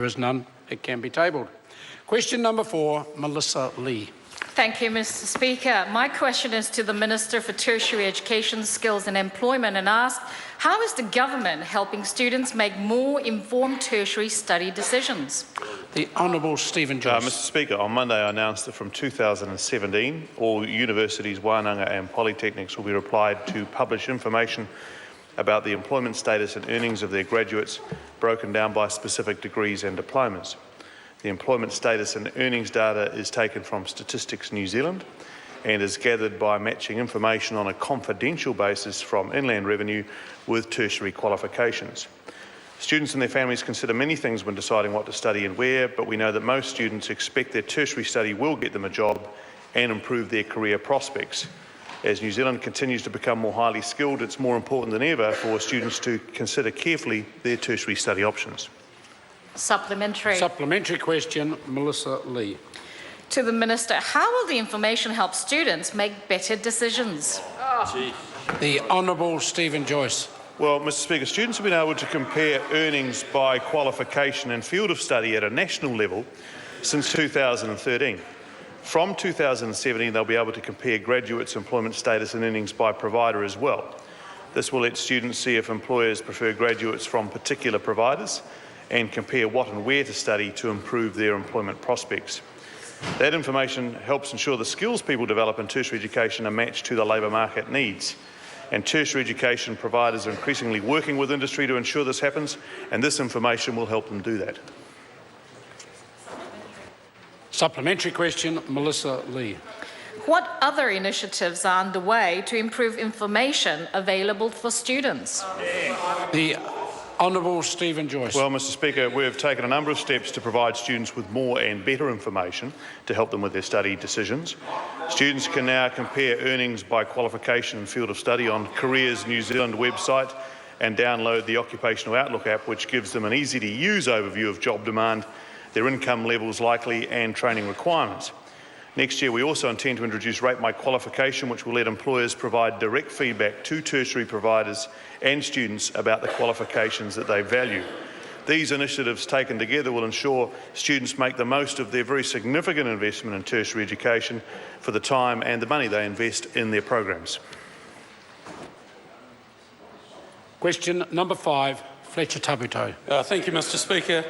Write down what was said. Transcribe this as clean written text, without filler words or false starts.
There is none. It can be tabled. Question number 4, Melissa Lee. Thank you, Mr. Speaker. My question is to the Minister for Tertiary Education, Skills and Employment and asks, how is the government helping students make more informed tertiary study decisions? The Honourable Stephen Joyce. Mr. Speaker, on Monday I announced that from 2017 all universities, wānanga and polytechnics will be required to publish information about the employment status and earnings of their graduates broken down by specific degrees and diplomas. The employment status and earnings data is taken from Statistics New Zealand and is gathered by matching information on a confidential basis from Inland Revenue with tertiary qualifications. Students and their families consider many things when deciding what to study and where, but we know that most students expect their tertiary study will get them a job and improve their career prospects. As New Zealand continues to become more highly skilled, it's more important than ever for students to consider carefully their tertiary study options. Supplementary. Supplementary question, Melissa Lee. To the Minister, how will the information help students make better decisions? The Honourable Stephen Joyce. Well, Mr. Speaker, students have been able to compare earnings by qualification and field of study at a national level since 2013. From 2017, they'll be able to compare graduates' employment status and earnings by provider as well. This will let students see if employers prefer graduates from particular providers and compare what and where to study to improve their employment prospects. That information helps ensure the skills people develop in tertiary education are matched to the labour market needs. And tertiary education providers are increasingly working with industry to ensure this happens, and this information will help them do that. Supplementary question, Melissa Lee. What other initiatives are underway to improve information available for students? The Honourable Stephen Joyce. Well, Mr. Speaker, we have taken a number of steps to provide students with more and better information to help them with their study decisions. Students can now compare earnings by qualification and field of study on Careers New Zealand website and download the Occupational Outlook app, which gives them an easy-to-use overview of job demand, their income levels likely and training requirements. Next year, we also intend to introduce Rate My Qualification, which will let employers provide direct feedback to tertiary providers and students about the qualifications that they value. These initiatives taken together will ensure students make the most of their very significant investment in tertiary education for the time and the money they invest in their programs. Question number 5, Fletcher Tabuto. Thank you, Mr. Speaker.